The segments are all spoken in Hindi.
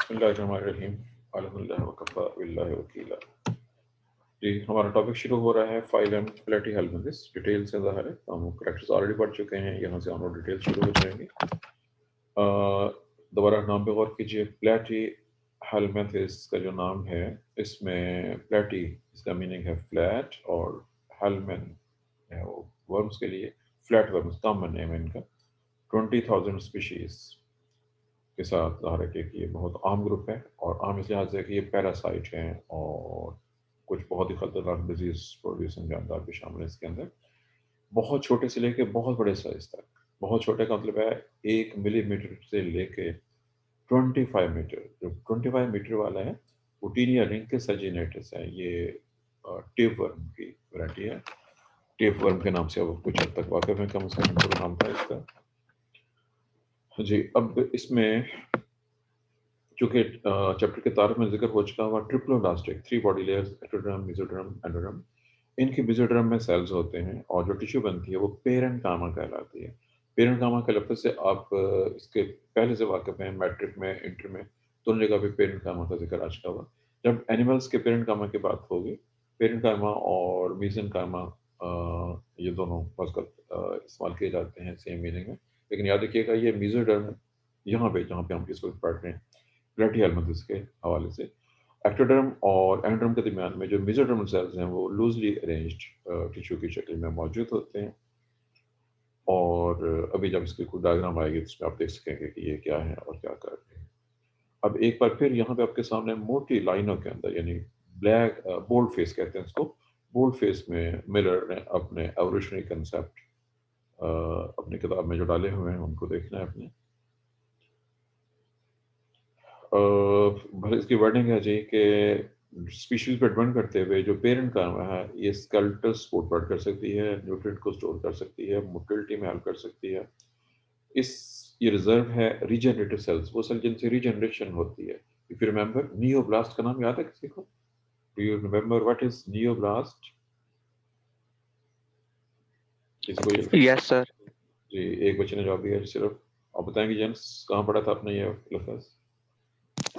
बिस्मिल्लाहिर्रहमानिर्रहीम अल्हम्दुलिल्लाह वकफ़ा बिल्लाहि वकीला। जी, हमारा टॉपिक शुरू हो रहा है फाइल एंड प्लेटी हेलमिंथिस। डिटेल से ज़ाहिर है हम करैक्टर्स ऑलरेडी पढ़ चुके हैं, यहाँ से हम लोग डिटेल शुरू हो जाएंगे। दोबारा नाम पे गौर कीजिए। प्लेटी हेलमिंथिस का जो नाम है, इसमें प्लेटी इसका मीनिंग है फ्लैट और हेलमेन है वो वर्म्स के लिए फ्लैट वर्म्स कॉमन नेम है इनका। 20,000 स्पीशीज के साथ ज़ाहिर है कि ये बहुत आम ग्रुप है, और आम इस लिहाज से कि ये पैरासाइट हैं और कुछ बहुत ही खतरनाक डिजीज प्रोड्यूसिंग जानदार भी शामिल है इसके अंदर। बहुत छोटे से लेके बहुत बड़े साइज तक। बहुत छोटे का मतलब है 1 मिलीमीटर से लेके 25 मीटर। जो 25 मीटर वाला है वो टीनिया रिंग के सजिनेटस है। ये टेप वर्म की वैरायटी है। टेप वर्म के नाम से अब कुछ हद तक वाकई में कम से कम पूरा नाम था इसका। जी, अब इसमें चूंकि चैप्टर के तारीफ में जिक्र हो चुका हुआ triploblastic 3 body layers ectoderm, mesoderm, endoderm. इनके मेसोडर्म में सेल्स होते हैं और जो टिश्यू बनती है वो पेरेंट कामा कहलाती है। पेरेंट कामा के लफ्ज़ से आप इसके पहले से वाकिफ हैं, मैट्रिक में, इंटर में दोनों जगह पे पेरेंट कामा का जिक्र आ चुका हुआ। जब एनिमल्स के पेरेंट कामा की बात होगी, पेरेंट कामा और मीजन कामा ये दोनों मज़कर इस्तेमाल किए जाते हैं सेम मीनिंग में। लेकिन याद रखिएगा ये मेसोडर्म यहाँ पे जहाँ पे हम इसको पढ़ रहे हैं प्लेटी हेलमिंथिस के हवाले से, एक्टोडर्म और एंडोडर्म के दरमियान में जो मेसोडर्मल सेल्स हैं वो लूजली अरेंज्ड टिश्यू की शक्ल में मौजूद होते हैं। और अभी जब इसकी कोई डायग्राम आएगी तो उसमें आप देख सकेंगे कि ये क्या है और क्या कर रहे हैं। अब एक बार फिर यहाँ पे आपके सामने मोटी लाइनों के अंदर, यानी ब्लैक बोल्ड फेस कहते हैं इसको, बोल्ड फेस में मिलर ने अपने एवोल्यूशनरी कंसेप्ट अपनी किताब में जो डाले हुए हैं उनको देखना है अपने। भले इसकी वर्डिंग है जी कि स्पीशीज पर डिपेंड करते हुए जो पेरेंट का है ये स्केलेटल सपोर्ट प्रोवाइड कर सकती है, न्यूट्रिएंट को स्टोर कर सकती है, मोटिलिटी में हेल्प कर सकती है। इस ये रिजर्व है रीजनरेटिव सेल्स, वो सेल जिनसे रीजनरेशन होती है। इफ यू रिमेंबर, नियोब्लास्ट का नाम याद है किसी को? Do you remember what is neoblast? किसी को ये? Yes sir. जी, एक बच्चे ने जवाब दिया सिर्फ। आप बताएंगे जेम्स, कहाँ पढ़ा था आपने ये लफ्ज़?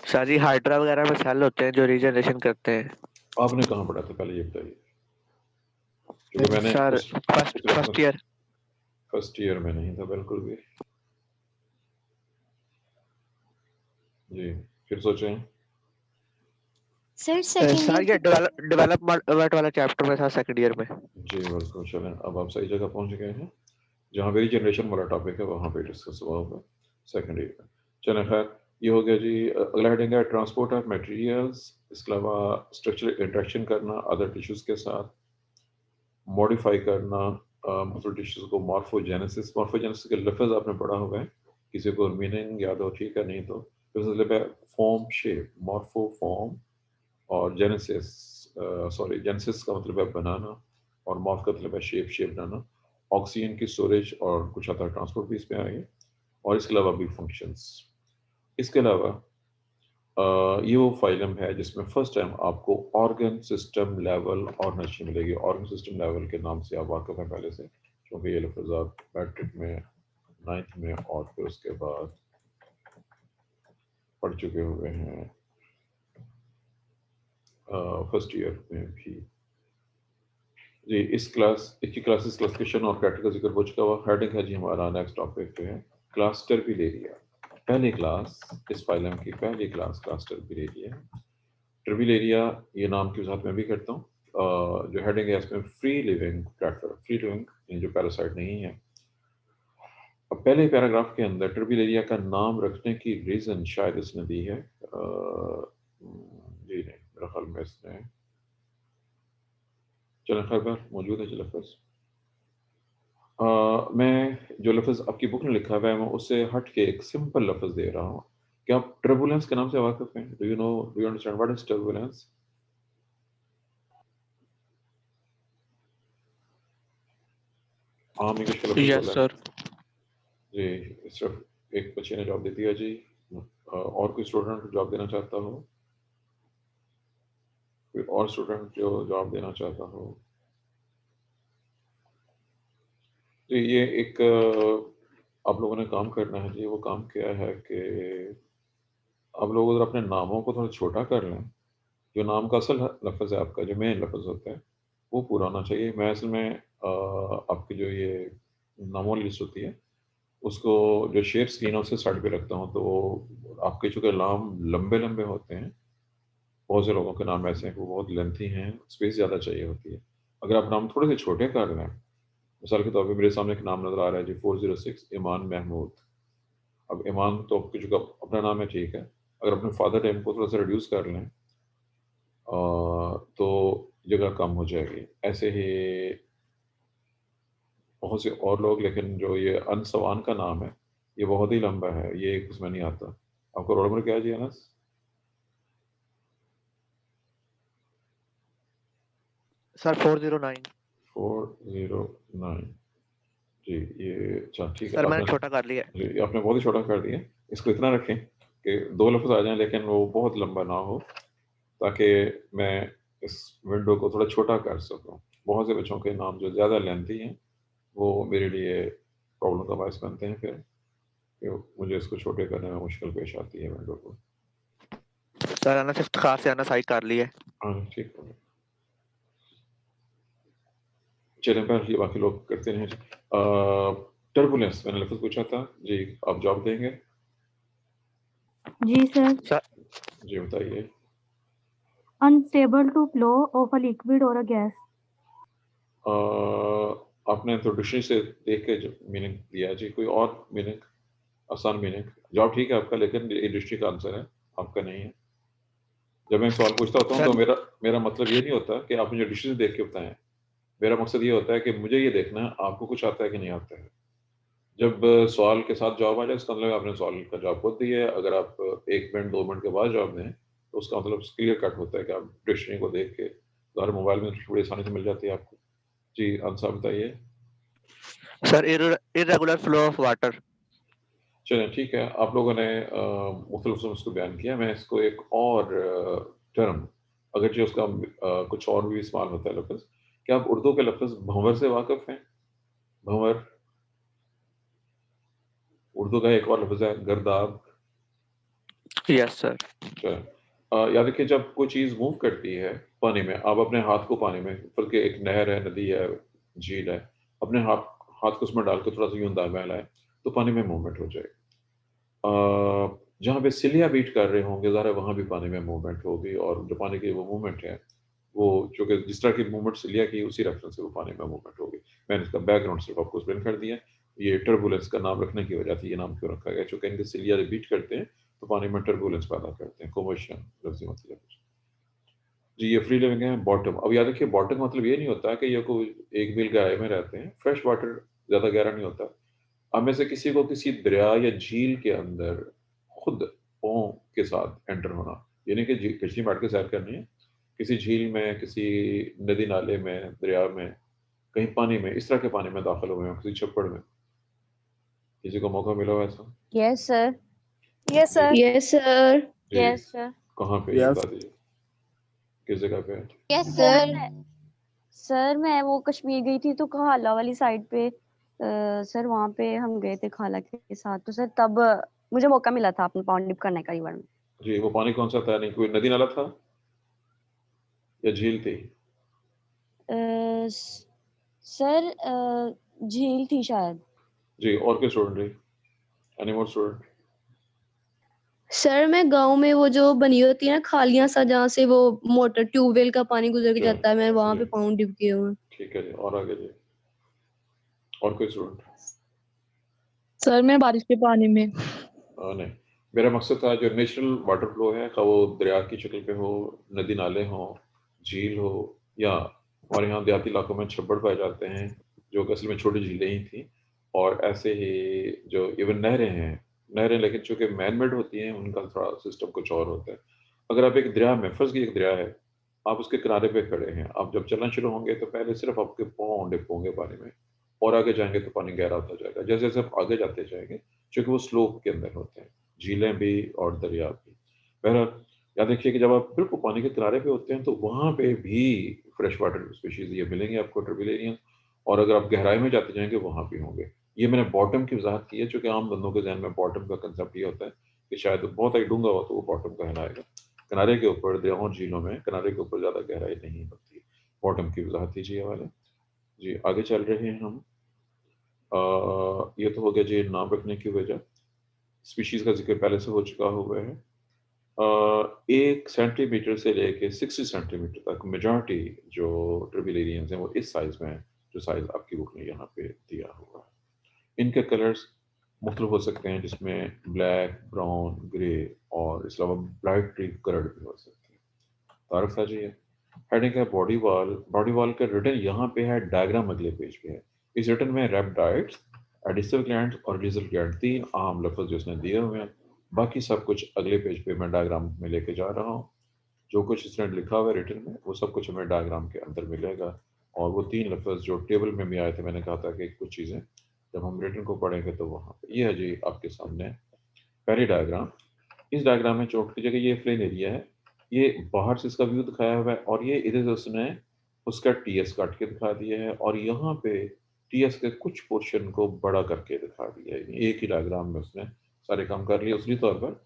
सर जी हाइड्रा वगैरह में सेल होते हैं जो रीजनरेशन करते हैं। आपने कहाँ पढ़ा था पहले ये बताइए, क्योंकि मैंने सर उस first first reference year. First year में नहीं था बिल्कुल भी। जी, फिर सोचें। सर सेकंड सर ईयर ये की डेवलपमेंट वाला चैप्टर में था सेकंड ईयर में। जी बिल्कुल, चलें अब आप सही जगह पहुंच गए हैं। जहाँ पे रीजनरेशन वाला टॉपिक है वहाँ पे डिस्कस हुआ होगा सेकेंड ईयर में। चलें खैर, ये हो गया जी। अगला हेडिंग है ट्रांसपोर्ट ऑफ मटेरियल्स। इसके अलावा स्ट्रक्चरल इंटरेक्शन करना अदर टिश्यूज़ के साथ, मॉडिफाई करना मुख्तलिफ टिश्यूज़ को, मॉर्फोजेनेसिस। मॉर्फोजेनेसिस के लफ्ज़ आपने पढ़ा होगा है, किसी को मीनिंग याद हो ठीक है, नहीं तो मतलब है फॉर्म शेप, मॉर्फो फॉर्म, और जेनेसिस, सॉरी जेनेसिस का मतलब है बनाना, और मॉर्फ का मतलब है शेप, शेप बनाना। ऑक्सीजन की स्टोरेज और कुछ अदर ट्रांसपोर्ट भी इसमें आएंगे, और इसके अलावा भी फंक्शंस। इसके अलावा ये वो फाइलम है जिसमें फर्स्ट टाइम आपको ऑर्गन सिस्टम लेवल ऑर्गेनाइजेशन मिलेगी। ऑर्गन सिस्टम लेवल के नाम से आप वाकिफ हैं पहले से, क्योंकि ये लफ्ज़ आप मैट्रिक में, नाइन्थ में और फिर उसके बाद पढ़ चुके हुए हैं फर्स्ट ईयर में भी। जी, इसकी क्लासेस, क्लासिफिकेशन और कैटेगरी का जिक्र हो चुका हुआ। हेडिंग है जी हमारा नेक्स्ट टॉपिक पे है क्लास टर्बिलेरिया। पहली क्लास, इस फाइलम की पहली क्लास क्लास टर्बिलेरिया। टर्बिलेरिया ये नाम की वजाहत मैं भी करता हूँ। जो हेडिंग है इसमें free living platform, free living जो पैरासाइट नहीं है। अब पहले पैराग्राफ के अंदर टर्बिलेरिया का नाम रखने की रीज़न शायद इसने दी है, जी नहीं, मेरा ख्याल में इसने, चलो खैर मौजूद है जो लफ्ज़। मैं जो लफ्ज़ आपकी बुक में लिखा हुआ है मैं उससे हट के एक सिंपल लफ्ज़ दे रहा हूँ। क्या आप टर्बुलेंस के नाम से वाकिफ हैं? Do you no, do you understand what is turbulence? आम इंग्लिश का लफ्ज़ यस बोला है सर। जी। सिर्फ एक बच्चे ने जवाब दे दिया जी। और कोई स्टूडेंट जवाब देना चाहता हो? कोई और स्टूडेंट जो जवाब देना चाहता हो? तो ये एक आप लोगों ने काम करना है जी। वो काम क्या है कि आप लोग अगर अपने नामों को थोड़ा छोटा कर लें, जो नाम का असल लफ्ज़ है आपका, जो मेन लफ्ज़ होता है, वो पूरा होना चाहिए। मैं असल में आपकी जो ये नामों वाली लिस्ट होती है, उसको जो शेयर स्क्रीन है उससे साइड पे रखता हूँ, तो आपके चूँकि नाम लंबे-लंबे होते हैं, बहुत से लोगों के नाम ऐसे हैं कि वो बहुत लेंथी हैं, स्पेस ज़्यादा चाहिए होती है। अगर आप नाम थोड़े से छोटे कर लें, मिसाल के तौर पे मेरे सामने एक नाम नज़र आ रहा है जी, 406 ईमान महमूद। अब ईमान तो आपके जो अपना नाम है, ठीक है। अगर अपने फादर नेम को थोड़ा-सा रिड्यूस कर लें तो जगह कम हो जाएगी। ऐसे ही बहुत से और लोग, लेकिन जो ये अनसवान का नाम है, ये बहुत ही लंबा है, ये इसमें नहीं आता। आपका रोल नंबर क्या है जी अनस? सर 409। 409 जी, ये अच्छा ठीक है। सर मैंने आपने छोटा कर लिया है। जी, आपने बहुत ही छोटा कर दिया। इसको इतना रखें कि 2 लफ्ज़ आ जाएँ, लेकिन वो बहुत लंबा ना हो, ताकि मैं इस विंडो को थोड़ा छोटा कर सकूँ। बहुत से बच्चों के नाम जो ज़्यादा लेंथी हैं, वो मेरे लिए प्रॉब्लम का बायस बनते हैं फिर, कि मुझे इसको छोटे करने में मुश्किल पेश आती है विंडो को। सर अनस इफ्तिखार से अनस आई कर लिया है। हाँ, ठीक है। चलें, पहले बाकी लोग करते रहें। टर्बुलेंस मैंने लफ्ज़ पूछा था जी, आप जवाब देंगे? जी सर। सर जी बताइए। Unstable to flow of a liquid और अ गैस। आपने तो डिक्शनरी से देख के जो मीनिंग दिया जी, कोई और मीनिंग, आसान मीनिंग? जवाब ठीक है आपका, लेकिन ये डिक्शनरी का आंसर है, आपका नहीं है। जब मैं सवाल पूछता होता हूँ तो सर मेरा मेरा मतलब ये नहीं होता कि आप मुझे डिक्शनरी देख के बताएं। मेरा मकसद ये होता है कि मुझे ये देखना है आपको कुछ आता है कि नहीं आता है। जब सवाल के साथ जवाब आ जाए, इसका मतलब आपने सवाल का जवाब खुद दिया है। अगर आप 1 मिनट 2 मिनट के बाद जवाब दें, तो उसका मतलब क्लियर कट होता है कि आप डिक्शनरी को देख के, तो हर मोबाइल में बड़ी आसानी से मिल जाती है आपको। जी, आंसर बताइए। Sir irregular flow of water. चलें ठीक है, आप लोगों ने मुख्तलिफ लफ्ज़ों में इसको बयान किया। मैं इसको एक और टर्म, अगरचे उसका कुछ और भी इस्तेमाल होता है लफ्ज़। क्या आप उर्दू के लफ्ज़ भंवर से वाकिफ़ हैं? भंवर, उर्दू का एक और लफ्ज़ है गर्दाब। Yes sir. चलें, याद रखिए जब कोई चीज़ मूव करती है पानी में, आप अपने हाथ को पानी में, बल्कि एक नहर है, नदी है, झील है, अपने हाथ हाथ को उसमें डाल के थोड़ा-सा यूँ बहलाएँ, तो पानी में मूवमेंट हो जाएगी। जहाँ पे सिलियाँ बीट कर रहे होंगे, ज़ाहिर है वहाँ भी पानी में मूवमेंट होगी, और जो पानी की वो मूवमेंट है, वो चूँकि जिस तरह की मूवमेंट सिलिया की, उसी रेफरेंस से वो पानी में मूवमेंट होगी। मैंने इसका बैकग्राउंड सिर्फ़ आपको एक्सप्लेन कर दिया है। ये टर्बुलेंस का नाम रखने की वजह से ये नाम क्यों रखा गया, चूँकि इनके सिलिया जब बीट करते हैं, तो पानी में टर्बुलेंस पैदा करते हैं, कमोशन लफ्ज़ी मतलब है। जी, ये फ्री लिविंग है बॉटम। अब याद रखिए, बॉटम का मतलब ये नहीं होता कि ये कोई 1 मील गहराई में रहते हैं। फ्रेश वाटर ज़्यादा गहरा नहीं होता। आप में से किसी को किसी दरिया या झील के अंदर खुद पाँव के साथ एंटर होना, यानी कि किसी बैठ के सैर करनी है, किसी झील में, किसी नदी नाले में, दरिया में, कहीं पानी में, इस तरह के पानी में दाखिल हुए हों, किसी छप्पड़ में, किसी को मौका मिला हो ऐसा? Yes, sir. Yes, जी, sir. Yes, sir. जी, Yes, sir. कहाँ पे ये यस बता दीजिए, किस जगह पे है? Yes, sir. सर मैं वो कश्मीर गई थी तो खाला वाली साइड पे सर वहाँ पे हम गए थे खाला के साथ, तो सर तब मुझे मौका मिला था अपने पाउंड डिप करने का रिवर में। जी, वो पानी कौन-सा था? नहीं, कोई नदी नाला था या झील थी? सर झील थी शायद। जी, और कोई स्टूडेंट रही? Any more student? सर मैं गांव में वो जो बनी होती है ना खालियां सा जहाँ से वो मोटर ट्यूबवेल का पानी गुजर के अच्छा, जाता है, मैं वहां जी, पे पाउंड डिप किए हुए हैं। ठीक है जी, और आगे जी, और कोई स्टूडेंट? सर मैं बारिश के पानी में। नहीं, मेरा मकसद था जो नेचुरल वाटर फ्लो है, खा वो दरिया की शक्ल पे हो, नदी नाले हों, झील हो, या हमारे यहाँ देहाती इलाकों में छब्बड़ पाए जाते हैं, जो कि असल में छोटी झीलें ही थी। और ऐसे ही जो इवन नहरें हैं, नहरें लेकिन चूँकि मैन मेड होती हैं, उनका थोड़ा सिस्टम कुछ और होता है। अगर आप एक दरिया में, फ़र्ज़ कीजिए एक दरिया है, आप उसके किनारे पे खड़े हैं, आप जब चलना शुरू होंगे तो पहले सिर्फ़ आपके पाँव डिप होंगे पानी में, और आगे जाएँगे तो पानी गहरा होता जाएगा। जैसे-जैसे आप आगे जाते जाएँगे, चूँकि वो स्लोप के अंदर होते हैं, झीलें भी और दरिया भी। बहरहाल, याद रखिए कि जब आप बिल्कुल पानी के किनारे पे होते हैं, तो वहाँ पे भी फ्रेश वाटर स्पीशीज़ ये मिलेंगे आपको, टर्बिलियन, और अगर आप गहराई में जाते जाएँगे, वहाँ भी होंगे। ये मैंने बॉटम की वज़ाहत की है, चूँकि आम बंदों के ज़हन में बॉटम का कांसेप्ट ये होता है कि शायद बहुत ही डूंगा हो तो वो बॉटम कहलाएगा। किनारे के ऊपर दरियाओं और झीलों में किनारे के ऊपर ज़्यादा गहराई नहीं होती। बॉटम की वजाहत कीजिए वाले जी। आगे चल रहे हैं हम। ये तो हो गया जी नाम रखने की वजह। स्पीशीज़ का जिक्र पहले से हो चुका हुआ है। 1 सेंटीमीटर से लेके 60 सेंटीमीटर तक मेजॉरिटी जो ट्रिबिलेरियंस हैं वो इस साइज़ में है, जो साइज़ आपकी बुक ने यहाँ पे दिया हुआ है। इनके कलर्स मुख्तलिफ हो सकते हैं, जिसमें ब्लैक, ब्राउन, ग्रे और इसके अलावा ब्राइटली कलर्ड भी हो सकते हैं। तारक सा जी है। हेडिंग है बॉडी वॉल। बॉडी वॉल का रिटर्न यहाँ पे है, डायग्राम अगले पेज पे है। इस रिटर्न में रेप्टाइड्स, एडिसिव ग्लैंड्स और रिजल ग्लैंड 3 आम लफ्ज जो उसने दिए हुए हैं। बाकी सब कुछ अगले पेज पे मैं डायग्राम में लेके जा रहा हूँ। जो कुछ इसने लिखा हुआ है रिटर्न में वो सब कुछ हमें डायग्राम के अंदर मिलेगा। और वो 3 लफ्ज जो टेबल में भी आए थे, मैंने कहा था कि कुछ चीज़ें जब हम रिटर्न को पढ़ेंगे तो वहाँ पे ये है जी आपके सामने पहली डायग्राम। इस डायग्राम में चोट की जगह ये प्लेन एरिया है, ये बाहर से इसका व्यू दिखाया हुआ है और ये इधर से उसने उसका टीएस काट के दिखा दिया है और यहाँ पे टीएस के कुछ पोर्शन को बड़ा करके दिखा दिया है। एक ही डायग्राम में उसने सारे काम कर लिए। उसी तौर पर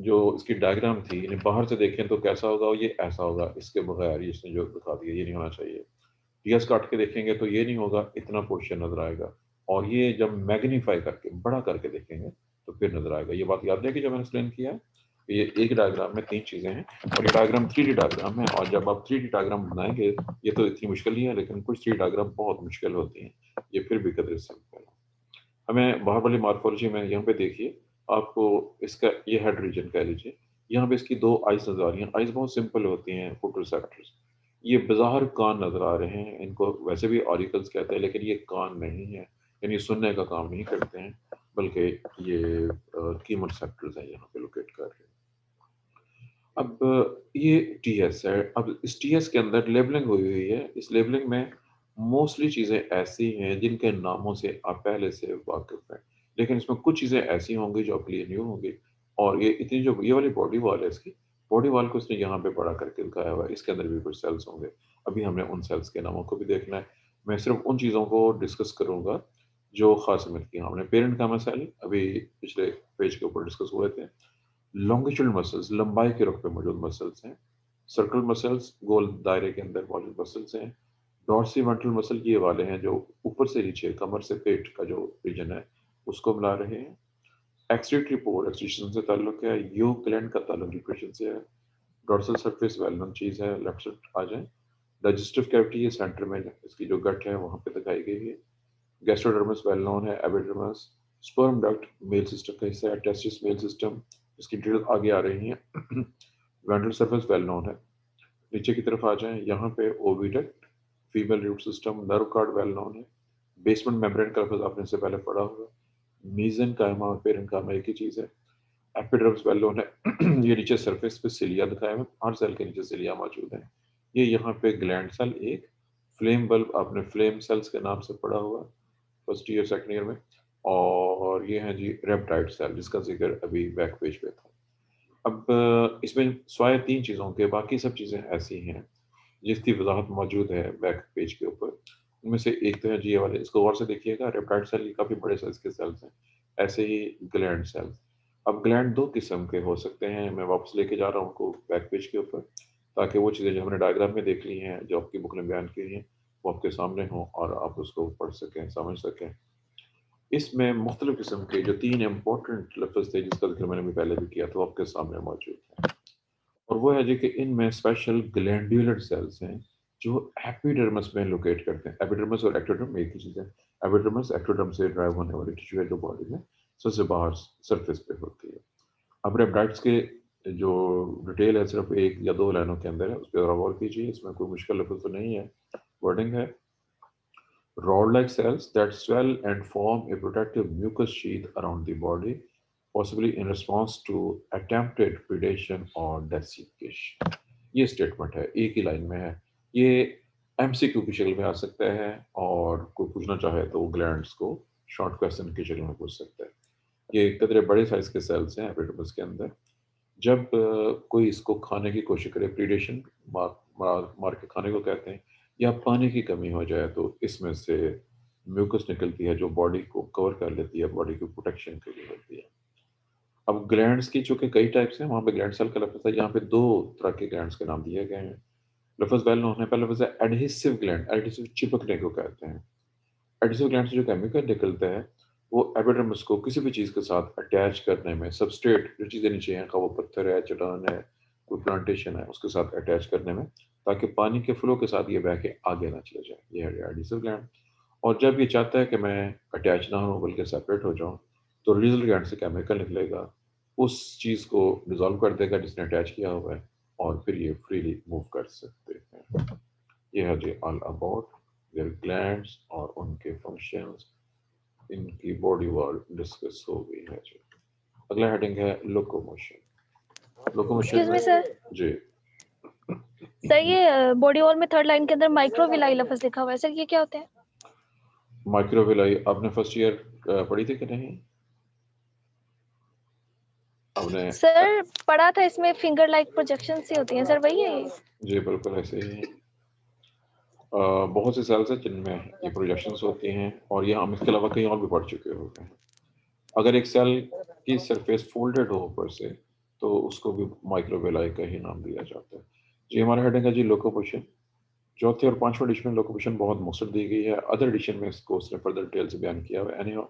जो इसकी डायग्राम थी, यानी बाहर से देखें तो कैसा होगा, ये ऐसा होगा, इसके बगैर ये इसने जो दिखा दिया ये नहीं होना चाहिए। टीएस काट के देखेंगे तो ये नहीं होगा, इतना पोर्शन नजर आएगा। और ये जब मैग्नीफाई करके बड़ा करके देखेंगे तो फिर नजर आएगा। ये बात याद है कि जब मैंने एक्सप्लेन किया ये एक डायग्राम में 3 चीजें हैं और ये डायग्राम 3D डायग्राम है। और जब आप 3D डायग्राम बनाएंगे, ये तो इतनी मुश्किल नहीं है, लेकिन कुछ 3D डायग्राम बहुत मुश्किल होती हैं। ये फिर भी कदर सिंपल है। हमें बाहर वाली मॉर्फोलॉजी में यहाँ पे देखिए, आपको इसका ये हेड रीजन कह लीजिए, यहाँ पे इसकी 2 आइज नजर आ रही हैं। आइज बहुत सिंपल होती हैं, फोटोरिसेप्टर्स। ये बाहर कान नजर आ रहे हैं, इनको वैसे भी ऑरिकल्स कहते हैं, लेकिन ये कान नहीं है, यानी सुनने का काम नहीं करते हैं, बल्कि ये कीमोरिसेप्टर्स हैं, यहाँ पे लोकेट कर रहे हैं। अब ये टीएस है। अब इस टीएस के अंदर लेबलिंग हुई हुई है। इस लेबलिंग में मोस्टली चीज़ें ऐसी हैं जिनके नामों से आप पहले से वाकिफ हैं, लेकिन इसमें कुछ चीज़ें ऐसी होंगी जो आपके लिए न्यू होंगी। और ये इतनी जो ये वाली बॉडी वॉल है, इसकी बॉडी वॉल को इसने यहाँ पे बड़ा करके दिखाया हुआ है। इसके अंदर भी कुछ सेल्स होंगे, अभी हमने उन सेल्स के नामों को भी देखना है। मैं सिर्फ उन चीज़ों को डिस्कस करूँगा जो खास समझ की। हमने पेरेंट कामा सेल अभी पिछले पेज के ऊपर डिस्कस हुए थे। लॉन्गिट्यूडल मसल्स लंबाई के रुख पे मौजूद मसल्स हैं। सर्कल मसल्स गोल दायरे के अंदर मौजूद मसल्स हैं। डॉर्सिवेंट्रल मसल ये वाले हैं जो ऊपर से नीचे कमर से पेट का जो रीजन है उसको मिला रहे हैं। एक्सक्रीटरी पोर एक्सक्रीशन से ताल्लुक है। योग ग्लैंड का ताल्लुक डिप्रेशन से है। डॉर्सल सरफेस वेल नोन चीज है, लेफ्ट साइड आ जाए। डाइजेस्टिव कैविटी ये सेंटर में इसकी जो गट है वहां पे दिखाई गई है। गैस्ट्रोडर्मस वेल नोन है। Epidermis sperm duct male system का हिस्सा है। टेस्टिस मेल सिस्टम, इसकी डिटेल आगे आ रही है। वेंट्रल सरफेस वेल नोन है। नीचे की तरफ आ जाएं, यहाँ पे oviduct female root system nerve cord well known है। बेसमेंट मेम्ब्रेन का लफ्ज आपने इससे पहले पढ़ा हुआ। मीजन कायमा और पेरेंट कायमा एक ही चीज है। एपिडर्मस वेल नोन है। ये नीचे सरफेस पे सिलिया दिखाया है, हर सेल के नीचे सिलिया मौजूद है। ये यहाँ पे ग्लैंड सेल एक। फ्लेम बल्ब आपने फ्लेम सेल्स के नाम से पढ़ा हुआ फर्स्ट ईयर सेकंड ईयर में। और ये है जी रेप्टाइड सेल, जिसका जिक्र अभी बैक पेज पे था। अब इसमें स्वाय 3 चीज़ों के, बाकी सब चीज़ें ऐसी हैं जिसकी वजाहत मौजूद है बैक पेज के ऊपर। उनमें से एक तो है जी ये वाले, इसको गौर से देखिएगा। रेप्टाइड सेल ये काफ़ी बड़े साइज के सेल्स हैं। ऐसे ही ग्लैंड सेल्स। अब ग्लैंड 2 किस्म के हो सकते हैं। मैं वापस लेके जा रहा हूँ उनको बैक पेज के ऊपर, ताकि वो चीज़ें जो हमने डायग्राम में देख ली हैं, जो आपकी बुक ने बयान की हैं, वो आपके सामने हों और आप उसको पढ़ सकें, समझ सकें। इसमें मुख्तलिफ किस्म के जो 3 इम्पोर्टेंट लफ्ज थे, जिसका जिक्र मैंने भी पहले भी किया था, वो आपके सामने मौजूद है। और वो है जी कि इनमें स्पेशल ग्लैंडुलर सेल्स हैं जो एपिडर्मस में लोकेट करते हैं। एपिडर्मस और एक्टोडर्म एक ही चीज़ है। एपिडर्मस एक्टोडर्म से ड्राइव होने वाली टिश्यू है जो बॉडी में सबसे बाहर सरफेस पे होती है। अब रेप्टाइड्स के जो डिटेल है सिर्फ 1 या 2 लाइनों के अंदर है, उस पर गौर कीजिए। इसमें कोई मुश्किल लफ्ज तो नहीं है। वर्डिंग है rod-like cells that swell and form a protective mucus sheath around the body, possibly in response to attempted predation or desiccation। ये स्टेटमेंट है, एक ही लाइन में है। ये एमसीक्यू की शक्ल में आ सकता है और कोई पूछना चाहे तो ग्लैंड्स को शॉर्ट क्वेश्चन की शक्ल में पूछ सकता है। ये कतरे बड़े साइज के सेल्स हैं एपिडर्मिस के अंदर। जब कोई इसको खाने की कोशिश करे, प्रीडेशन मार के खाने को कहते हैं, या पानी की कमी हो जाए, तो इसमें से म्यूकस निकलती है जो बॉडी को कवर कर लेती है, बॉडी की प्रोटेक्शन के लिए होती है। अब ग्लैंड्स की चूंकि कई टाइप्स हैं, वहाँ पे ग्लैंड सेल का लफ्ज़ है, यहाँ पे दो तरह के ग्लैंड्स के नाम दिए गए हैं। लफ्ज़ वेल नोन है, पहला लफ्ज़ है एडहेसिव ग्लैंड, एडहेसिव चिपकने को कहते हैं। एडहेसिव ग्लैंड से जो केमिकल निकलता है वो एपिडर्मिस को किसी भी चीज़ के साथ अटैच करने में, सबस्ट्रेट जो चीज़ें नीचे हैं, वो पत्थर है, चट्टान है, कोई प्लांटेशन है, उसके साथ अटैच करने में, ताकि पानी के फ्लो के साथ ये बह के आगे ना चले जाए, ये है एडहेसिव ग्लैंड। और जब ये चाहता है कि मैं अटैच ना हो बल्कि सेपरेट हो जाऊँ, तो रिलीजल ग्लैंड से केमिकल निकलेगा, उस चीज़ को डिसॉल्व कर देगा जिसने अटैच किया हुआ है, और फिर ये फ्रीली मूव कर सकते हैं। ये है जी ऑल अबाउट देयर ग्लैंड्स और उनके फंक्शंस, इनकी बॉडी वर्ड डिस्कस हो गई है जी। अगला हेडिंग है लोकोमोशन। लोकोमोशन एक्सक्यूज मी में सर, जी सर ये बॉडी वॉल में थर्ड लाइन के अंदर माइक्रोविलाई लफ्ज लिखा हुआ है, सर ये क्या होते हैं? माइक्रोविलाई आपने फर्स्ट ईयर पढ़ी थी कि नहीं? आपने सर पढ़ा था, इसमें फिंगर लाइक प्रोजेक्शन सी होती हैं, सर वही है ये? जी बिल्कुल ऐसे ही है। बहुत से सेल्स हैं जिनमें ये प्रोजेक्शंस होती हैं, और ये हम इसके अलावा कहीं और भी पढ़ चुके होते हैं। अगर एक सेल की सरफेस फोल्डेड हो ऊपर से, तो उसको भी माइक्रोविलाई का ही नाम दिया जाता है जी। हमारा हेडिंग है जी लोकोमोशन। चौथे और पांचवें एडिशन में लोकोमोशन बहुत मुख्तसर दी गई है, अदर एडिशन में इसको उसने फर्दर डिटेल से बयान किया हुआ है। एनीहाउ,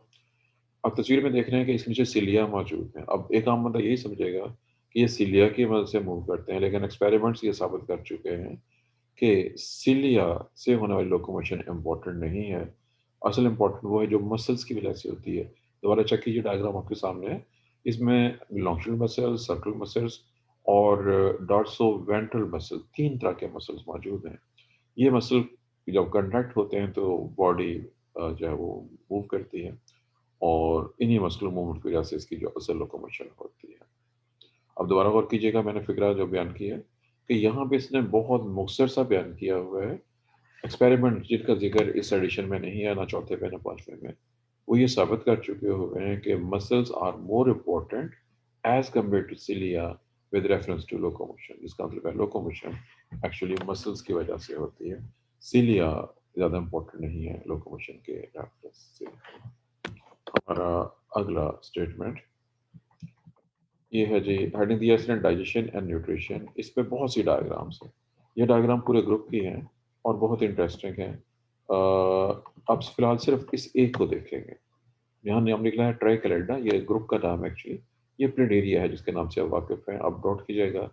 अब तस्वीर में देख रहे हैं कि इसके नीचे सिलिया मौजूद है। अब एक आम बंदा यही समझेगा कि ये सिलिया की मदद से मूव करते हैं, लेकिन एक्सपेरिमेंट्स ये साबित कर चुके हैं कि सिलिया से होने वाली लोकोमोशन इम्पोर्टेंट नहीं है। असल इम्पोर्टेंट वो है जो मसल्स की वजह से होती है। दोबारा चेक कीजिए, डायग्राम आपके सामने है। इसमें लॉन्गिट्यूडनल मसल्स, सर्कुलर मसल्स और डॉर्सो वेंट्रल मसल, तीन तरह के मसल्स मौजूद हैं। ये मसल जब कंडक्ट होते हैं तो बॉडी जो है वो मूव करती है, और इन्हीं मस्कुलर मूवमेंट की वजह से इसकी जो असल लोकोमोशन होती है। अब दोबारा गौर कीजिएगा, मैंने फिक्रा जो बयान किया है कि यहाँ पे इसने बहुत मुख्तसर सा बयान किया हुआ है। एक्सपेरिमेंट जिनका जिक्र इस एडिशन में नहीं है, ना चौथे पे ना पांचवें में, वो ये साबित कर चुके हुए हैं कि muscles are more important as compared to cilia with reference to locomotion. इसका मतलब है लोकोमोशन एक्चुअली मसल्स की वजह से होती है, सिलिया ज़्यादा इम्पोर्टेंट नहीं है लोकोमोशन के रेफरेंस से। हमारा अगला स्टेटमेंट ये है जी, हेडिंग दिया इसने डाइजेशन एंड न्यूट्रिशन। इस पे बहुत सी डायग्राम्स हैं। ये डायग्राम पूरे ग्रुप की हैं और बहुत इंटरेस्टिंग है। अब फिलहाल सिर्फ इस एक को देखेंगे। यहाँ नाम निकला है ट्राइकलेडा, ये ग्रुप का नाम है एक्चुअली। ये प्लेन एरिया है जिसके नाम से आप वाकिफ हैं। आप नोट कीजिएगा,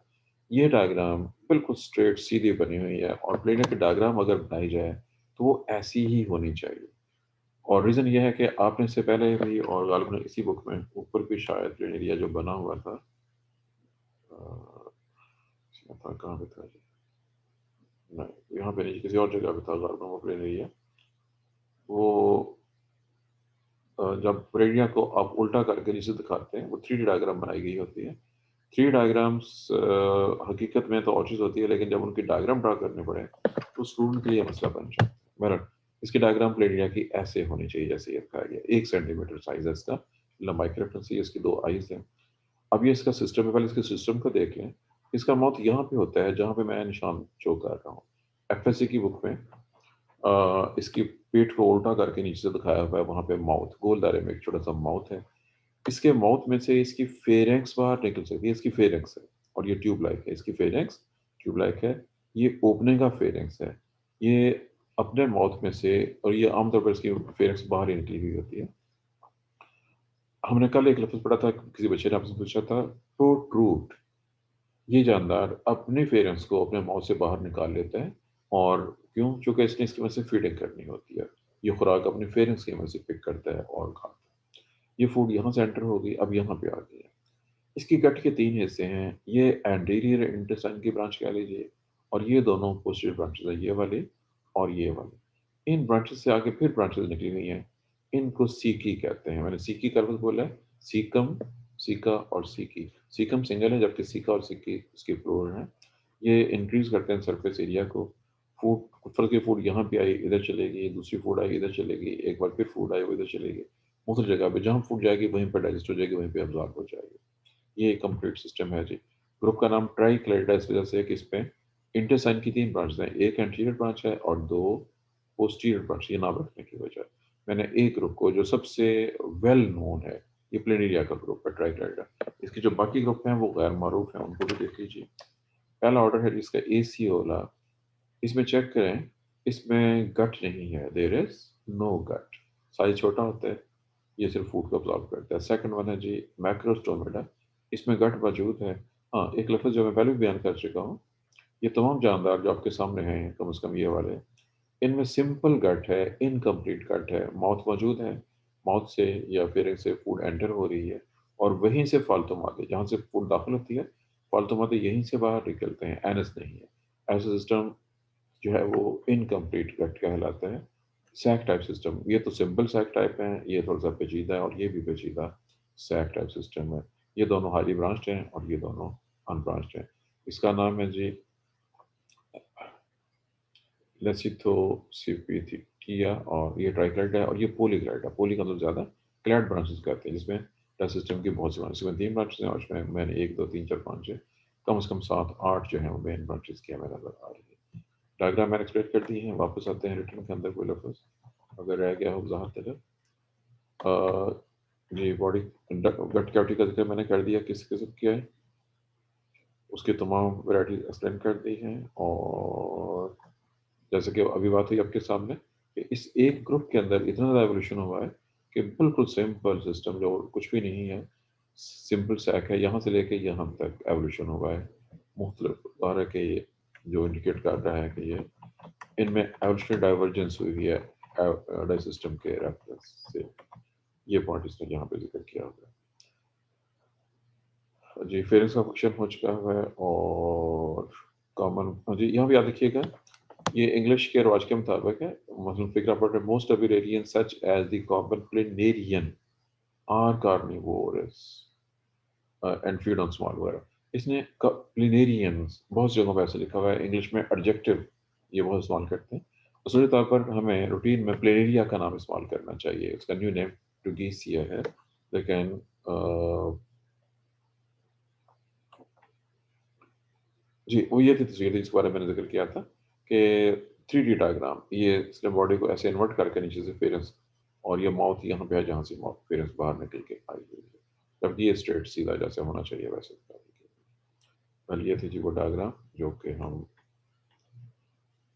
ये डायग्राम बिल्कुल स्ट्रेट सीधी बनी हुई है, और प्लेन की डायग्राम अगर बनाई जाए तो वो ऐसी ही होनी चाहिए। और रीज़न ये है कि आपने इससे पहले भी, और गालिबन इसी बुक में ऊपर भी शायद प्लेन एरिया जो बना हुआ था, इसमें था कहाँ पे था जी, नहीं यहाँ पे नहीं, किसी और जगह पे था गालिबन वो प्लेन एरिया। वो जब प्लेन एरिया को आप उल्टा करके नीचे दिखाते हैं, वो 3D डायग्राम बनाई गई होती है। 3D डायग्राम्स हकीकत में तो और चीज़ होती है, लेकिन जब उनकी डायग्राम ड्रा करने पड़े तो स्टूडेंट के लिए मसला बन जाता है। बहरहाल इसकी डायग्राम प्लेन एरिया की ऐसे होनी चाहिए जैसे ये दिखाया गया। 1 सेंटीमीटर साइज है इसका, लंबाई की रेफरेंस है, इसकी 2 आईज हैं। अब ये इसका सिस्टम है, पहले इसके सिस्टम को देख लें। इसका माउथ यहाँ पे होता है जहाँ पे मैं निशान शो कर रहा हूँ। एफएससी की बुक में इसकी पीठ को उल्टा करके नीचे से दिखाया हुआ है, वहाँ पे माउथ, गोल दायरे में एक छोटा सा माउथ है। इसके माउथ में से इसकी फेरेंक्स बाहर निकल सकती है, इसकी फेरेंक्स है, और ये ट्यूब लाइक है। इसकी फेरेंक्स ट्यूब लाइक है, ये ओपनिंग का फेरेंक्स है। ये अपने माउथ में से, और ये आमतौर पर इसकी फेरेंक्स बाहर ही निकली हुई होती है। हमने कल एक लफ्ज पढ़ा था, किसी बच्चे ने आपसे पूछा था, प्रोट्रूड। ये जानदार अपने फेरेंक्स को अपने माउथ से बाहर निकाल लेता है, और क्यों? चूंकि इसने इसकी वजह से फीडिंग करनी होती है। ये खुराक अपने फेरेंक्स की वजह से पिक करता है और खाता है। ये फूड यहाँ से एंटर होगी, अब यहाँ पे आ गई है। इसकी गट के 3 हिस्से हैं। ये एंटीरियर इंटेस्टाइन की ब्रांच कह लीजिए, और ये दोनों पोस्टीरियर ब्रांचेस है, ये वाली और ये वाली। इन ब्रांचेस से आगे फिर ब्रांचेस निकली हुई हैं, इनको सीकी कहते हैं। मैंने सीकी का लफ्ज़ बोला है, सीकम, सीका और सीकी। सीकम सिंगल है, जबकि सीका और सीकी इसके प्लूरल हैं। ये इंक्रीज करते हैं सरफेस एरिया को। फूड, फल की फूड यहाँ पे आई, इधर चलेगी, दूसरी फूड आई, इधर चलेगी, एक बार फिर फूड आई, वो इधर चलेगी। मुख्तलिफ जगह पे जहाँ फूड जाएगी वहीं पर डाइजेस्ट हो जाएगी, वहीं पे अब्जॉर्ब हो जाएगी। ये कंप्लीट सिस्टम है जी। ग्रुप का नाम ट्राइक्लेडा इस वजह से कि इस पे इंटेस्टाइन की 3 ब्रांच हैं, एक एंटीरियर ब्रांच है और 2 पोस्टीरियर ब्रांच। ये नाम रखने की वजह, मैंने एक ग्रुप को जो सबसे वेल नोन है ये प्लेनेरिया का ग्रुप है ट्राइक्लाइडा। इसके जो बाकी ग्रुप हैं वो गैर मारूफ हैं, उनको भी देख लीजिए। पहला ऑर्डर है जिसका एसियोला, इसमें चेक करें, इसमें गट नहीं है, there is no gut, size छोटा होता है, ये सिर्फ फूड को अब्जॉर्ब करता है। सेकंड वन है जी मैक्रोस्टोमेटा, इसमें गट मौजूद है। हाँ, एक लफ्ज़ जो मैं पहले भी बयान कर चुका हूँ, ये तमाम जानदार जो आपके सामने हैं कम से कम ये वाले, इनमें सिंपल गट है, इनकम्प्लीट गट है, माउथ मौजूद है, माउथ से या फिर से फूड एंटर हो रही है और वहीं से फालतू मादे, जहाँ से फूड दाखिल होती है फालतू मादे यहीं से बाहर निकलते हैं, एनस नहीं है। ऐसा सिस्टम जो है वो इनकम्प्लीट गट कहलाता है। सैक टाइप सिस्टम, ये तो सिंपल सैक टाइप है, ये थोड़ा सा पेचीदा है और ये भी पेचीदा सैक टाइप सिस्टम है। ये दोनों हाईली ब्रांच्ड हैं और ये दोनों अनब्रांच्ड हैं। इसका नाम है जी लेसिथोसिपिथिया और ये ट्राइक्लाइडा है और ये पॉलीग्लाइडा। पॉली का मतलब ज़्यादा, क्लैड ब्रांचेस कहते हैं जिसमें टाइप सिस्टम की बहुत सी ब्रांचेस, इसमें 3 ब्रांचेस हैं और इसमें मैंने 1 2 3 4 5 6 कम से कम 7 8 जो है वो मेन ब्रांचेस की हमें नजर आ रही है। डायग्राम मैंने एक्सप्लेन कर दी है। वापस आते हैं रिटर्न के अंदर, कोई लफ्ज़ अगर रह गया हो वजाहत तरफ। जी बॉडी गट कैविटी का जिक्र मैंने कर दिया, किस किस्म किया है, उसकी तमाम वैरायटी एक्सप्लेन कर दी हैं। और जैसे कि अभी बात हुई आपके सामने कि इस एक ग्रुप के अंदर इतना ज़्यादा एवोल्यूशन हुआ है कि बिल्कुल सिंपल सिस्टम जो कुछ भी नहीं है, सिंपल सैक है, यहाँ से लेके यहाँ तक एवोल्यूशन हुआ है। मुख्तलिफ है कि ये जो इंडिकेट कर रहा है कि ये इनमें एवोल्यूशनरी डाइवर्जेंस हुई है डाई सिस्टम के रेफरेंस से, ये पॉइंट इसने यहाँ पे जिक्र किया हुआ है। जी फेरेंस का फंक्शन हो चुका है और कॉमन जी यहाँ भी याद रखिएगा, ये इंग्लिश के रवाज के मुताबिक है। मसलन फिक्र पर मोस्ट अबिरेरियन such as the common planarian are carnivorous and feed on small वगैरह। इसने प्लेनेरियंस बहुत जगहों पर ऐसे लिखा हुआ है, इंग्लिश में एडजेक्टिव ये बहुत इस्तेमाल करते हैं। असूली तौर पर हमें रूटीन में प्लेनेरिया का नाम इस्तेमाल करना चाहिए, उसका न्यू नेम टुगीसिया है, लेकिन जी वो ये थी तस्वीर जिस बारे में मैंने जिक्र किया था कि 3D डायग्राम, ये इसने बॉडी को ऐसे इन्वर्ट करके नीचे से फेरेंस और ये माउथ यहाँ पे है जहाँ से माउथ फेरेंस बाहर निकल के आई हुई है, जबकि ये स्ट्रेट सीधा जैसे होना चाहिए वैसे। पहले ये थी जी वो डायग्राम जो कि हम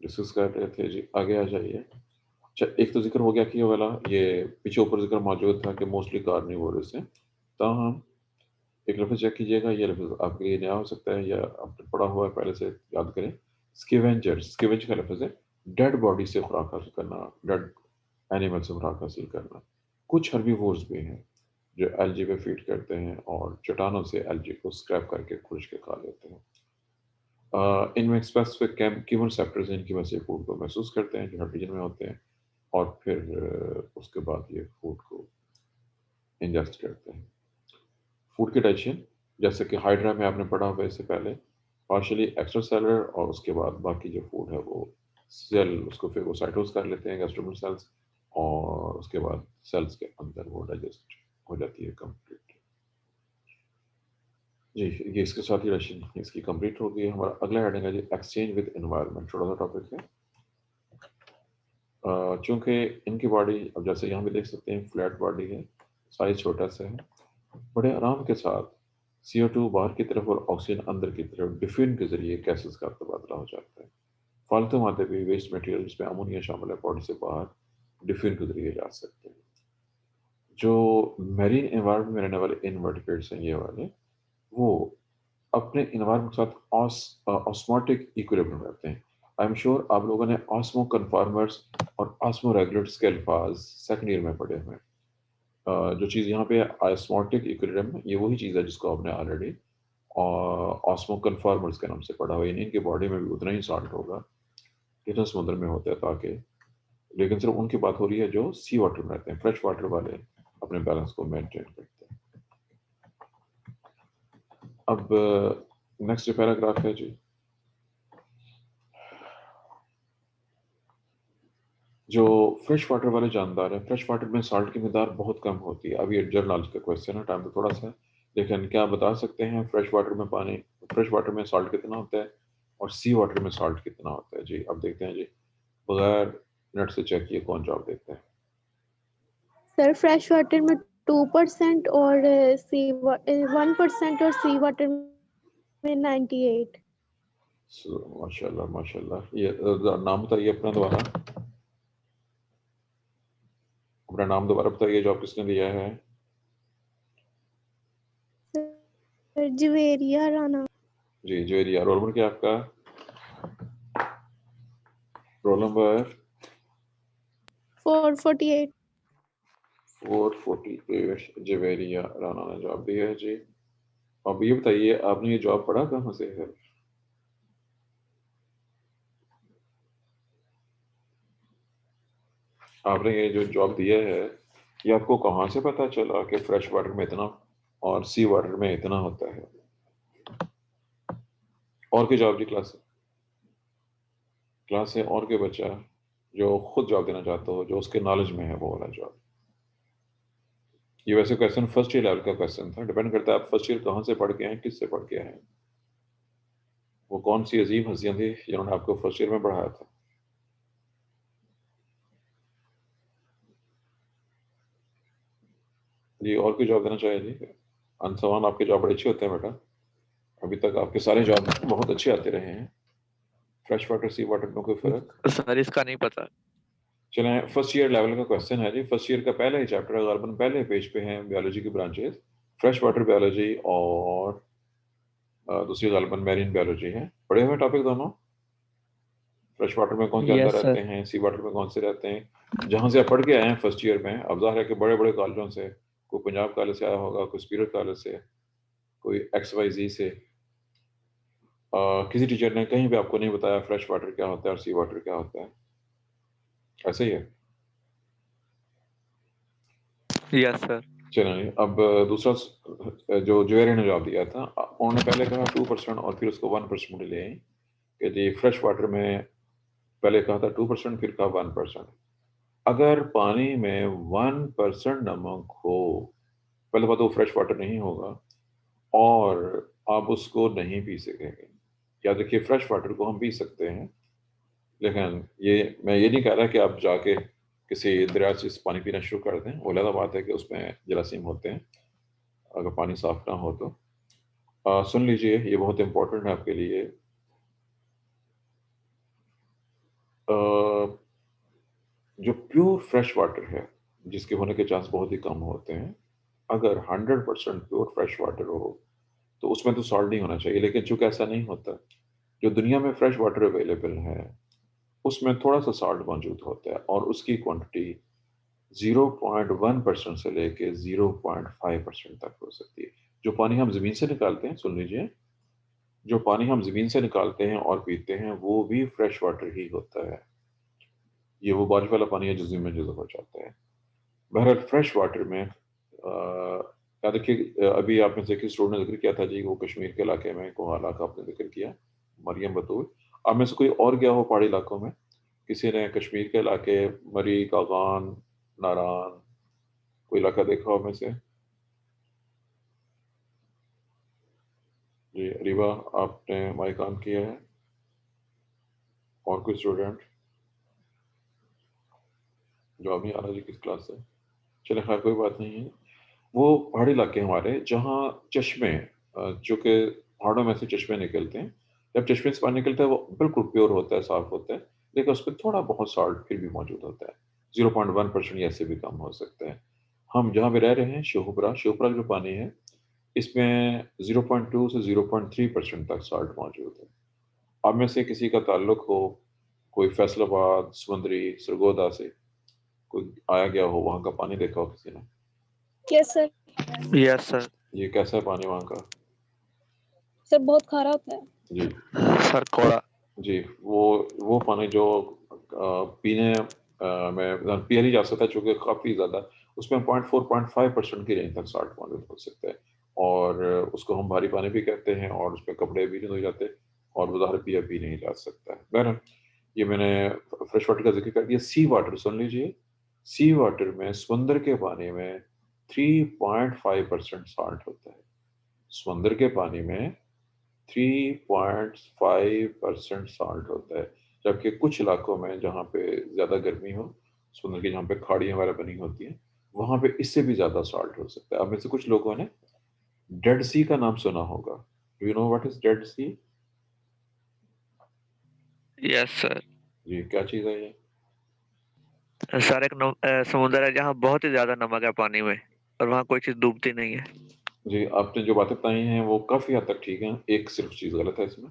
डिस्कस कर रहे थे। जी आगे आ जाइए। अच्छा, एक तो जिक्र हो गया कि ये वाला, ये पीछे ऊपर जिक्र मौजूद था कि मोस्टली कार्निवोरस हैं, ताहम एक लफ्ज़ चेक कीजिएगा, ये लफ्ज़ आपके लिए नया हो सकता है या आपने पढ़ा हुआ है पहले से, याद करें। स्केवेंजर, स्केवेंज का लफ्ज़ है डेड बॉडी से खुराक हासिल करना, डेड एनिमल से खुराक हासिल करना। कुछ हर्बीवोर्स भी हैं जो एल्गी पे फीड करते हैं और चट्टानों से एल्गी को स्क्रैप करके खुर्च के खा लेते हैं। इनमें स्पेसिफिक कीमोसेप्टर्स हैं, इनकी वजह से फूड को महसूस करते हैं जो हाइड्रोजन में होते हैं और फिर उसके बाद ये फूड को इंजेस्ट करते हैं। फूड के डाइजेशन जैसे कि हाइड्रा में आपने पढ़ा हुआ इससे पहले, पार्शियली एक्स्ट्रा सेलर और उसके बाद बाकी जो फूड है वो सेल उसको फेगोसाइटोस कर लेते हैं गैस्ट्रोमल सेल्स, और उसके बाद सेल्स के अंदर वो डाइजेस्ट हो जाती है कंप्लीट। जी ये इसके साथ ही डाइजेशन इसकी कंप्लीट हो गई। हमारा अगला हेडिंग है जी एक्सचेंज विद एनवायरनमेंट, छोटा सा टॉपिक है। चूँकि इनकी बॉडी अब जैसे यहाँ भी देख सकते हैं फ्लैट बॉडी है, साइज छोटा सा है, बड़े आराम के साथ CO2 बाहर की तरफ और ऑक्सीजन अंदर की तरफ डिफ्यूजन के जरिए गैसेस का तबादला हो जाता है। फालतू मादे भी वेस्ट मटेरियल जिसमें अमोनिया शामिल है बॉडी से बाहर डिफ्यूजन के जरिए जा सकते हैं। जो मैरीन एनवायरनमेंट में रहने वाले इनवर्टिब्रेट्स हैं ये वाले, वो अपने इन्वायरमेंट के साथ ऑस्मोटिक इक्विलिब्रियम रहते हैं। आई एम श्योर आप लोगों ने ऑस्मो कन्फॉर्मर्स और ऑस्मो रेगुलेटर्स के अल्फाज सेकंड ईयर में पढ़े हुए हैं। जो चीज़ यहाँ पे ऑस्मोटिक इक्विलिब्रियम है, ये वही चीज़ है जिसको आपने ऑलरेडी ऑस्मो कन्फॉर्मर्स के नाम से पढ़ा हुआ है। इनकी बॉडी में भी उतना ही सॉल्ट होगा जितना समुद्र में होता है, ताकि, लेकिन सिर्फ उनकी बात हो रही है जो सी वाटर में रहते हैं, फ्रेश वाटर वाले अपने बैलेंस को मेंटेन करते हैं। अब नेक्स्ट पैराग्राफ है जी, जो फ्रेश वाटर वाले जानदार है, फ्रेश वाटर में साल्ट की मिकदार बहुत कम होती है। अब ये जनरल नॉलेज का क्वेश्चन है, टाइम तो थोड़ा सा है, लेकिन क्या बता सकते हैं फ्रेश वाटर में पानी, फ्रेश वाटर में साल्ट कितना होता है और सी वाटर में साल्ट कितना होता है? जी अब देखते हैं जी, बगैर नेट से चेक किए कौन जवाब देते हैं। सर फ्रेश वाटर में 2% और 1% और सी वाटर में 98। माशाल्लाह माशाल्लाह। ये नाम बताइए अपना दोबारा, अपना नाम दोबारा बताइए, जॉब किसने दिया है? सर जवेरिया राना। जी जवेरिया। रोल नंबर क्या है आपका? Roll number 448। 448। जवेरिया राना ने जॉब दी है जी। अब ये बताइए, आपने ये जॉब पढ़ा कहाँ से है? आपने ये जो जॉब दिया है, ये आपको कहाँ से पता चला कि फ्रेश वाटर में इतना और सी वाटर में इतना होता है? और के जॉब जी क्लास से और के बच्चा जो खुद जॉब देना चाहता हो, जो उसके नॉलेज में है वो वाला जॉब। ये वैसे क्वेश्चन फर्स्ट ईयर लेवल का क्वेश्चन था, डिपेंड करता है आप फर्स्ट ईयर कहाँ से पढ़ के हैं, किससे पढ़ के हैं, वो कौन सी अजीब हंसियां थी जिन्होंने आपको फर्स्ट ईयर में पढ़ाया था। जी और कोई जॉब देना चाहिए जी? अंशवान, आपके जॉब बड़े अच्छे होते हैं बेटा, अभी तक आपके सारे जॉब बहुत अच्छे आते रहे हैं। फ्रेश वाटर सी वाटर में कोई फर्क? सर इसका नहीं पता। चलें, फर्स्ट ईयर लेवल का क्वेश्चन है जी। फर्स्ट ईयर का पहला ही चैप्टर गालबन पहले पेज पे है बायोलॉजी की ब्रांचेस, फ्रेश वाटर बायोलॉजी और दूसरी गालबन मैरीन बायोलॉजी है। पढ़े हुए टॉपिक दोनों? फ्रेश वाटर में कौन से अंदर यस रहते सर। हैं, सी वाटर में कौन से रहते हैं, जहाँ से आप पढ़ के आए हैं फर्स्ट ईयर में। अब जाहिर है कि बड़े बड़े कॉलेजों से, कोई पंजाब कॉलेज से आया होगा, कोई स्पिरिट कॉलेज से, कोई XYZ से, किसी टीचर ने कहीं भी आपको नहीं बताया फ्रेश वाटर क्या होता है और सी वाटर क्या होता है, ऐसे ही है। Yes sir. चलिए अब दूसरा जो ज्वेरी ने जवाब दिया था, उन्होंने पहले कहा 2% और फिर उसको 1% ले आई कि जी फ्रेश वाटर में पहले कहा था 2%, फिर कहा 1%। अगर पानी में 1% नमक हो, पहले बात वो फ्रेश वाटर नहीं होगा और आप उसको नहीं पी सकेंगे। या देखिए, फ्रेश वाटर को हम पी सकते हैं, लेकिन मैं ये नहीं कह रहा कि आप जाके किसी दरिया से पानी पीना शुरू कर दें। वो अलग बात है कि उसमें जरासीम होते हैं, अगर पानी साफ ना हो तो। सुन लीजिए, ये बहुत इंपॉर्टेंट है आपके लिए। अ, जो प्योर फ्रेश वाटर है, जिसके होने के चांस बहुत ही कम होते हैं, अगर 100% प्योर फ्रेश वाटर हो तो उसमें तो सॉल्ट नहीं होना चाहिए। लेकिन चूंकि ऐसा नहीं होता, जो दुनिया में फ्रेश वाटर अवेलेबल है उसमें थोड़ा सा सॉल्ट मौजूद होता है और उसकी क्वांटिटी 0.1% से लेके 0.5% तक हो सकती है। जो पानी हम ज़मीन से निकालते हैं, सुन लीजिए, जो पानी हम ज़मीन से निकालते हैं और पीते हैं वो भी फ्रेश वाटर ही होता है। ये वो बारिश वाला पानी है जो ज़मीन में जज़ब हो जाता है। बहरहाल फ्रेश वाटर में याद रखिए, अभी आप में से किस स्टूडेंट ने जिक्र किया था जी, वो कश्मीर के इलाके में कोहाला का आपने जिक्र किया, मरियम बतूल। आप में से कोई और गया हो पहाड़ी इलाकों में? किसी ने कश्मीर के इलाके, मरी, कागान, नारान, कोई इलाका देखा हो में से? जी अरीबा, आपने माइक ऑन किया है? और कोई स्टूडेंट? जवाब नहीं आ रहा जी किस क्लास से? चले खैर, कोई बात नहीं है। वो पहाड़ी इलाके हमारे जहाँ चश्मे, जो कि पहाड़ों में से चश्मे निकलते हैं, जब चश्मे से पानी निकलता है वो बिल्कुल प्योर होता है, साफ होता है, लेकिन उसमें थोड़ा बहुत सॉल्ट फिर भी मौजूद होता है। 0.1% या इससे भी कम हो सकता है। हम जहाँ पे रह रहे हैं, शिवपुरा, शिवपुरा जो पानी है इसमें 0.2 से 0.3% तक सॉल्ट मौजूद है। आप में से किसी का ताल्लुक हो, कोई फैसलाबाद, समुंदरी, सरगोदा से कोई आया गया हो, वहाँ का पानी देखा हो किसी ने? Yes sir. Yes sir. ये कैसा है पानी वहाँ का? सर बहुत खारा होता है। जी सर कोड़ा। जी, वो पानी जो पीने में पिया नहीं जा सकता, चूँकि काफ़ी ज़्यादा उसमें 0.4-0.5% की रेंज तक सॉल्ट मौजूद हो सकता है, और उसको हम भारी पानी भी कहते हैं, और उसमें कपड़े भी नहीं धोए जाते, और वो ज़ाहिर पिया भी नहीं जा सकता है। बहरहाल, ये मैंने फ्रेश वाटर का जिक्र कर दिया। सी वाटर सुन लीजिए, सी वाटर में, समुंदर के पानी में 3.5% सॉल्ट होता है। समुंदर के पानी में 3.5% सॉल्ट होता है, जबकि कुछ इलाकों में जहाँ पे ज़्यादा गर्मी हो, समुद्र की जहाँ पे खाड़ियाँ वगैरह बनी होती हैं, वहां पे इससे भी ज्यादा सॉल्ट हो सकता है। अब में से कुछ लोगों ने डेड सी का नाम सुना होगा। Do you know what is Dead Sea? Yes sir. जी, क्या चीज है ये? सर एक समुद्र है जहाँ बहुत ही ज्यादा नमक है पानी में, और वहाँ कोई चीज डूबती नहीं है। जी, आपने जो बातें बताई हैं वो काफी हद तक ठीक हैं, एक सिर्फ चीज गलत है इसमें।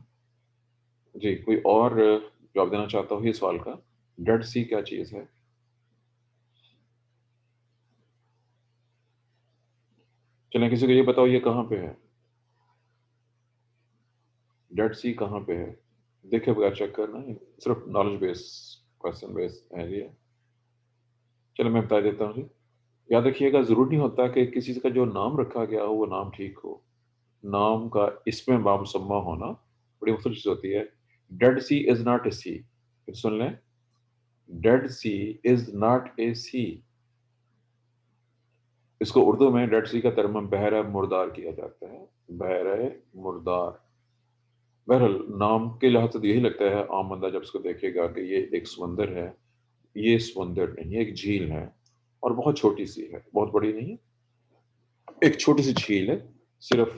जी, कोई और जवाब देना चाहता हो ये सवाल का? डेड सी क्या चीज है? चलें, किसी को ये बताओ ये कहाँ पे है? डेड सी कहाँ पे है? देखे बगैर चेक करना है, सिर्फ नॉलेज बेस क्वेश्चन बेस है ये। चलो मैं बता देता हूँ जी। याद रखिएगा, जरूरी नहीं होता कि किसी का जो नाम रखा गया हो वो नाम ठीक हो। नाम का इसमें बामुसम्मा होना बड़ी मुख्तलिफ चीज होती है। Dead Sea is not a sea. फिर सुन लें, Dead Sea is not a sea. इसको उर्दू में डेड सी का तर्जुमा बहरा मुर्दार किया जाता है। बहरा मुर्दार। बहरहाल नाम के लिहाज से तो यही लगता है आम बंदा जब इसको देखेगा कि ये एक समंदर है। ये समंदर नहीं, एक झील है, और बहुत छोटी सी है, बहुत बड़ी नहीं है, एक छोटी सी झील है। सिर्फ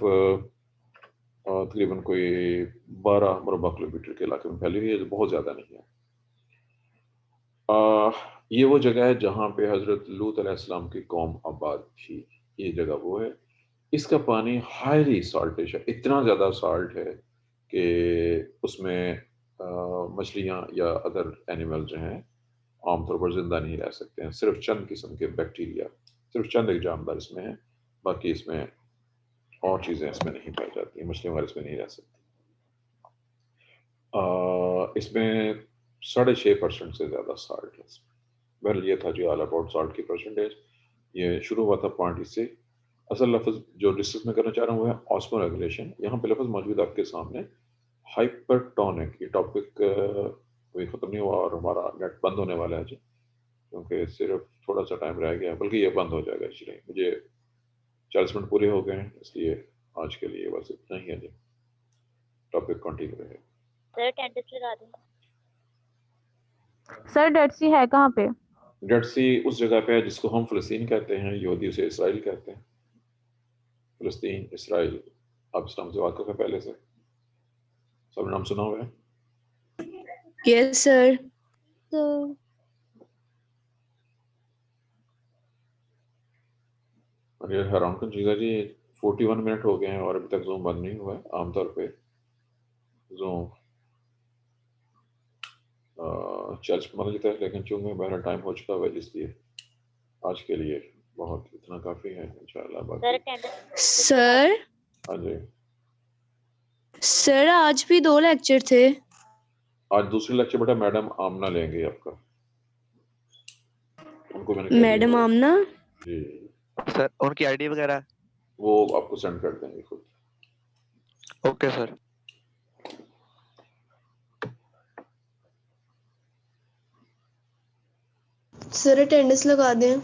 तकरीबन कोई 12 मुरबा किलोमीटर के इलाके में फैली हुई है, जो बहुत ज़्यादा नहीं है। ये वो जगह है जहाँ पे हज़रत लूत अलैहिस्सलाम की कौम आबाद थी। ये जगह वो है। इसका पानी हाईली सॉल्टिश है, इतना ज़्यादा सॉल्ट है कि उसमें मछलियाँ या अदर एनिमल जो हैं आमतौर पर ज़िंदा नहीं रह सकते हैं। सिर्फ चंद किस्म के बैक्टीरिया, सिर्फ चंद एक जानवर इसमें हैं, बाकी इसमें और चीज़ें इसमें नहीं पाई जाती, मछलियाँ वगैरह इसमें नहीं रह सकती। इसमें 6.5% से ज़्यादा साल्ट है इसमें। बहरहाल ये था जी ऑल अबाउट साल्ट की परसेंटेज। ये शुरू हुआ था पॉइंट इससे। असल लफ्ज़ जो डिस्कस में करना चाह रहा हूँ वो है ऑस्मो रेगुलेशन। यहाँ पे लफ्ज़ मौजूद है आपके सामने, हाइपरटोनिक। ये टॉपिक अभी ख़त्म नहीं हुआ और हमारा नेट बंद होने वाला है जी, क्योंकि सिर्फ थोड़ा सा टाइम रह गया, बल्कि ये बंद हो जाएगा। इसलिए मुझे 40 मिनट पूरे हो गए हैं, इसलिए आज के लिए बस इतना ही है जी। टॉपिक कंटिन्यू रहेगा। सर अटेंडेंस लगा दें। सर डेड सी है कहाँ पे? डेड सी उस जगह पे है जिसको हम फ़लस्तीन कहते हैं, यहूदी उसे इसराइल कहते हैं। फ़लस्तीन, इसराइल। आप इस नाम से वाकिफ़ है पहले से? सब नाम सुना हुआ है? Yes sir. सर और ये हैरान कुन चीज़ है जी, 41 मिनट हो गए हैं और अभी तक जूम बंद नहीं हुआ है। आमतौर पे जूम 40 मिनट मान लेता है, लेकिन चूंकि मेरा टाइम हो चुका है इसलिए आज के लिए बहुत इतना काफ़ी है। इंशाल्लाह बाकी सर हाँ जी। सर आज भी 2 लेक्चर थे। आज दूसरे लेक्चर बेटा मैडम आमना लेंगे आपका, उनको मैंने कह दिया मैडम है। आमना। जी, सर उनकी आईडी वगैरह? वो आपको सेंड कर देंगे खुद। Okay sir. सर अटेंडेंस लगा दें।